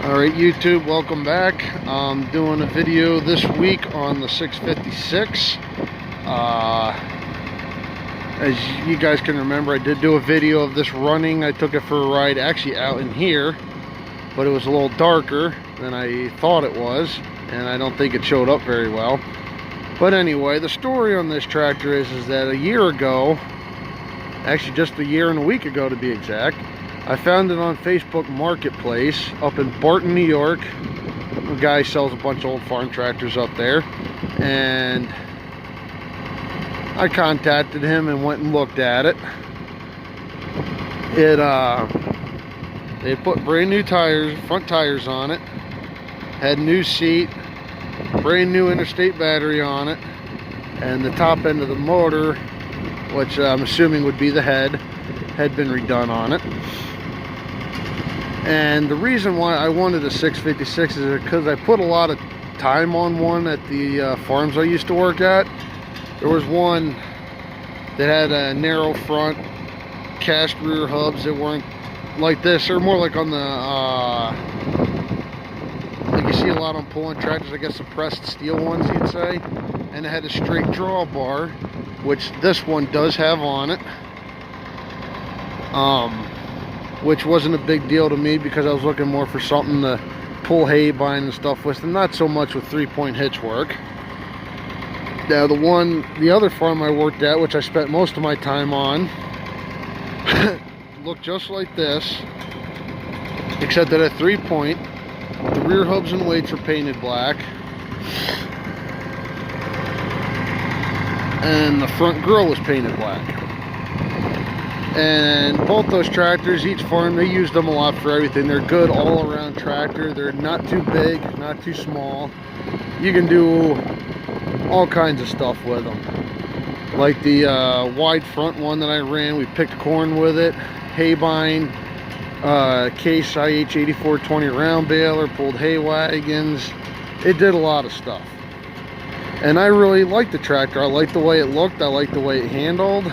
Alright YouTube, welcome back. I'm doing a video this week on the 656. As you guys can remember, I did do a video of this running. I took it for a ride actually out in here, but it was a little darker than I thought it was, and I don't think it showed up very well. But anyway, the story on this tractor is that a year ago, actually just a year and a week ago to be exact, I found it on Facebook Marketplace up in Barton, New York. A guy sells a bunch of old farm tractors up there, and I contacted him and went and looked at it. They put brand new tires, front tires on it, had new seat, brand new interstate battery on it, and the top end of the motor, which I'm assuming would be the head, had been redone on it. And the reason why I wanted a 656 is because I put a lot of time on one at the farms I used to work at. There was one that had a narrow front, cast rear hubs that weren't like this. They're more like on the, like you see a lot on pulling tractors, I guess the pressed steel ones you'd say. And it had a straight drawbar, which this one does have on it. Which wasn't a big deal to me because I was looking more for something to pull hay behind and stuff with, and not so much with 3-point hitch work. Now the other farm I worked at, which I spent most of my time on, looked just like this, except that at 3-point, the rear hubs and weights were painted black, and the front grille was painted black. And both those tractors, each farm, they use them a lot for everything. They're good all-around tractor. They're not too big, not too small. You can do all kinds of stuff with them. Like the wide front one that I ran, we picked corn with it, hay bind, Case IH 8420 round baler, pulled hay wagons. It did a lot of stuff. And I really liked the tractor. I liked the way it looked. I liked the way it handled.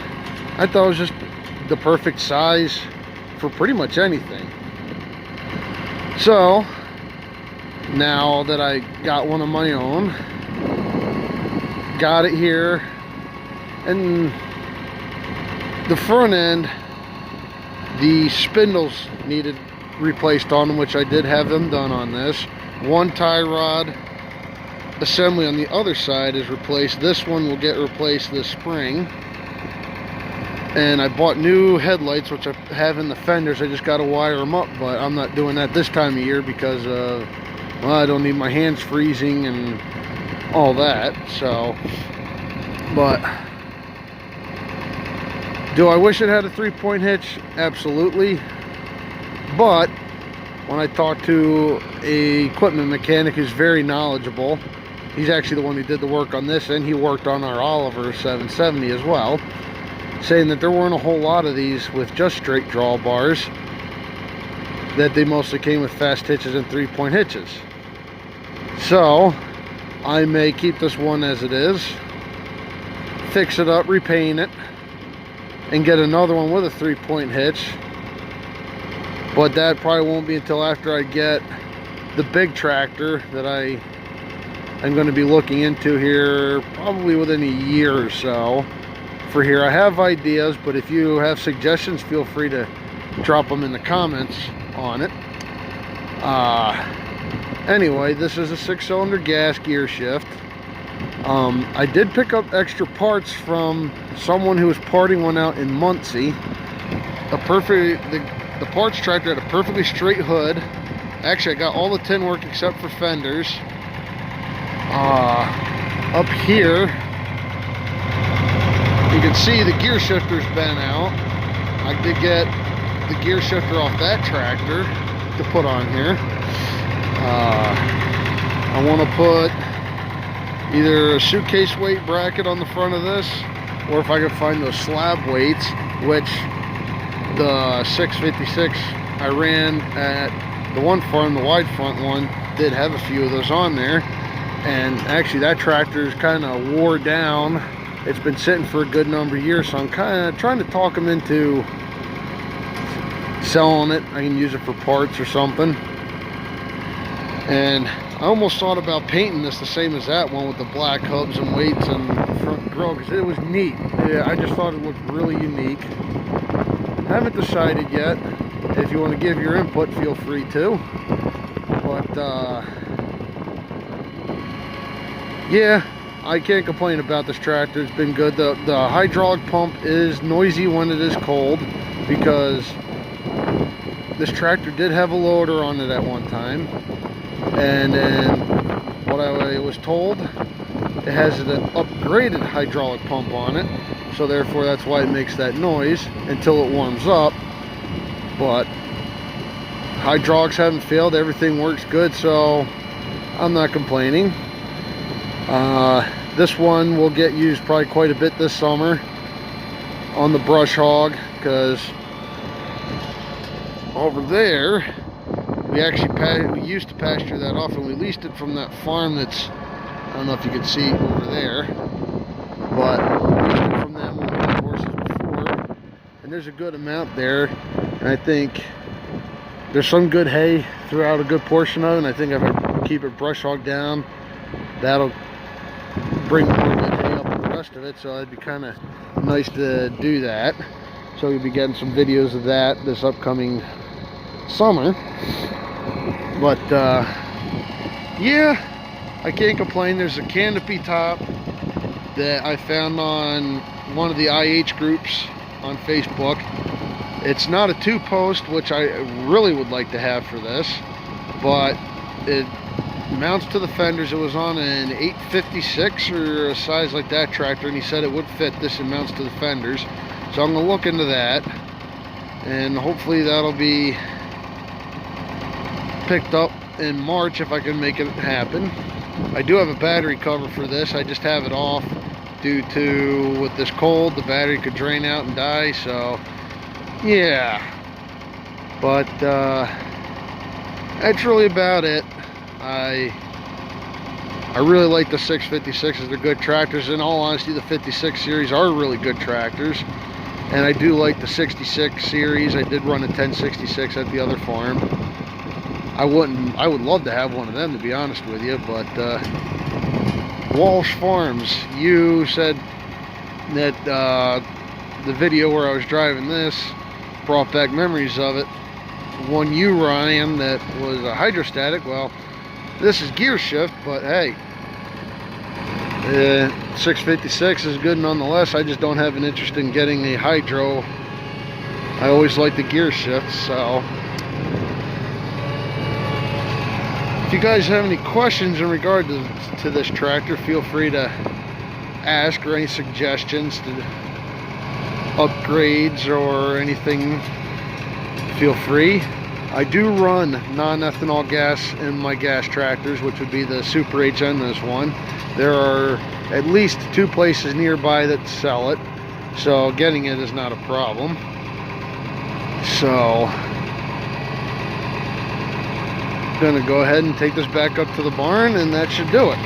I thought it was just the perfect size for pretty much anything. So now that I got one of my own, got it here, and the front end, the spindles needed replaced on them, which I did have them done on this. One tie rod assembly on the other side is replaced. This one will get replaced this spring. And I bought new headlights, which I have in the fenders. I just got to wire them up, but I'm not doing that this time of year because well, I don't need my hands freezing and all that. So, but do I wish it had a 3-point hitch? Absolutely. But when I talked to a equipment mechanic who's very knowledgeable, he's actually the one who did the work on this, and he worked on our Oliver 770 as well, saying that there weren't a whole lot of these with just straight drawbars, that they mostly came with fast hitches and 3-point hitches. So I may keep this one as it is, fix it up, repaint it, and get another one with a 3-point hitch. But that probably won't be until after I get the big tractor that I am going to be looking into here, probably within a year or so. For here, I have ideas, but if you have suggestions, feel free to drop them in the comments on it. Anyway, this is a 6-cylinder gas gear shift. I did pick up extra parts from someone who was parting one out in Muncie. The parts tractor had a perfectly straight hood. Actually, I got all the tin work except for fenders. Up here, you can see the gear shifter's been out. I did get the gear shifter off that tractor to put on here. I want to put either a suitcase weight bracket on the front of this, or if I can find those slab weights, which the 656 I ran at the one farm, the wide front one, did have a few of those on there. And actually that tractor is kind of wore down. It's been sitting for a good number of years, so I'm kind of trying to talk them into selling it. I can use it for parts or something. And I almost thought about painting this the same as that one with the black hubs and weights and front grill, because it was neat. Yeah, I just thought it looked really unique. Haven't decided yet. If you want to give your input, feel free to. But yeah, I can't complain about this tractor. It's been good. The hydraulic pump is noisy when it is cold, because this tractor did have a loader on it at one time, and then what I was told, it has an upgraded hydraulic pump on it, so therefore that's why it makes that noise until it warms up. But hydraulics haven't failed, everything works good, so I'm not complaining. This one will get used probably quite a bit this summer on the brush hog, because over there we used to pasture that off, and we leased it from that farm that's, I don't know if you can see over there, but we leased it from them when we had horses before, and there's a good amount there, and I think there's some good hay throughout a good portion of it, and I think if I keep it brush hog down, that'll bring more good hay up with the rest of it, so it'd be kind of nice to do that. So we'll be getting some videos of that this upcoming summer. But yeah, I can't complain. There's a canopy top that I found on one of the IH groups on Facebook. It's not a 2-post, which I really would like to have for this, but it mounts to the fenders. It was on an 856 or a size like that tractor, and he said it would fit this and mounts to the fenders. So I'm going to look into that, and hopefully that'll be picked up in March if I can make it happen. I do have a battery cover for this. I just have it off due to, with this cold, the battery could drain out and die, so yeah. But that's really about it. I really like the 656s. They're good tractors. In all honesty, the 56 series are really good tractors, and I do like the 66 series. I did run a 1066 at the other farm. I would love to have one of them, to be honest with you, but Walsh Farms, you said that the video where I was driving this brought back memories of it. One you ran that was a hydrostatic. Well, this is gear shift, but hey, 656 is good nonetheless. I just don't have an interest in getting a hydro. I always like the gear shift. So if you guys have any questions in regard to this tractor, feel free to ask, or any suggestions to upgrades or anything, feel free. I do run non-ethanol gas in my gas tractors, which would be the Super H and this one. There are at least 2 places nearby that sell it, so getting it is not a problem. So I'm gonna go ahead and take this back up to the barn, and that should do it.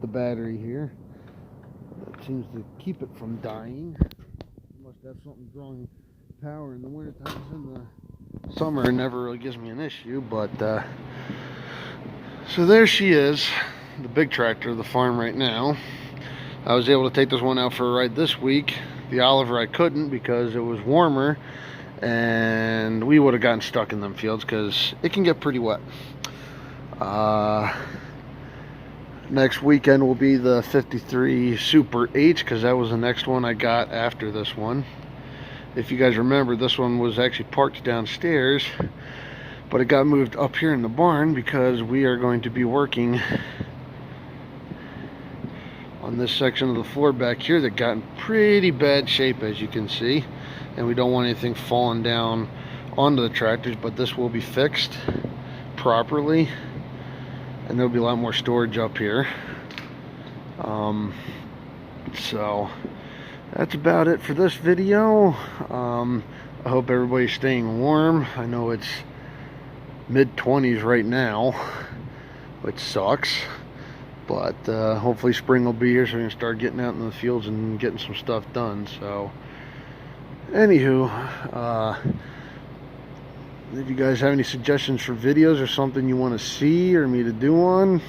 the battery here. That seems to keep it from dying. Must have something drawing power in the winter times. In the summer, it never really gives me an issue. But so there she is, the big tractor of the farm right now. I was able to take this one out for a ride this week. The Oliver I couldn't because it was warmer, and we would have gotten stuck in them fields because it can get pretty wet. Next weekend will be the 53 Super H, because that was the next one I got after this one. If you guys remember, this one was actually parked downstairs, but it got moved up here in the barn because we are going to be working on this section of the floor back here that got in pretty bad shape, as you can see, and we don't want anything falling down onto the tractors. But this will be fixed properly, and there'll be a lot more storage up here. So that's about it for this video. I hope everybody's staying warm. I know it's mid-20s right now, which sucks, but hopefully spring will be here so we can start getting out in the fields and getting some stuff done. So anywho, if you guys have any suggestions for videos or something you want to see or me to do on,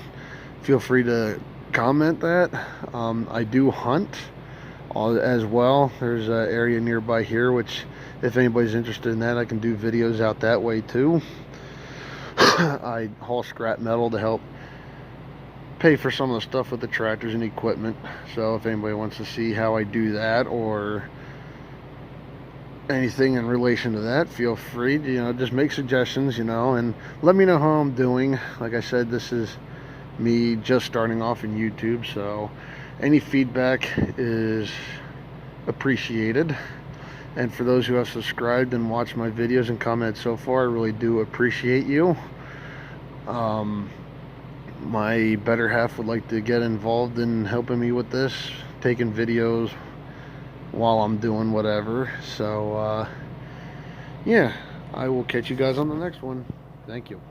feel free to comment that. I do hunt as well. There's an area nearby here which, if anybody's interested in that, I can do videos out that way too. I haul scrap metal to help pay for some of the stuff with the tractors and equipment. So if anybody wants to see how I do that or anything in relation to that, feel free to, just make suggestions, and let me know how I'm doing. Like I said, this is me just starting off in YouTube, so any feedback is appreciated. And for those who have subscribed and watched my videos and commented so far, I really do appreciate you. My better half would like to get involved in helping me with this, taking videos while I'm doing whatever. So yeah, I will catch you guys on the next one. Thank you.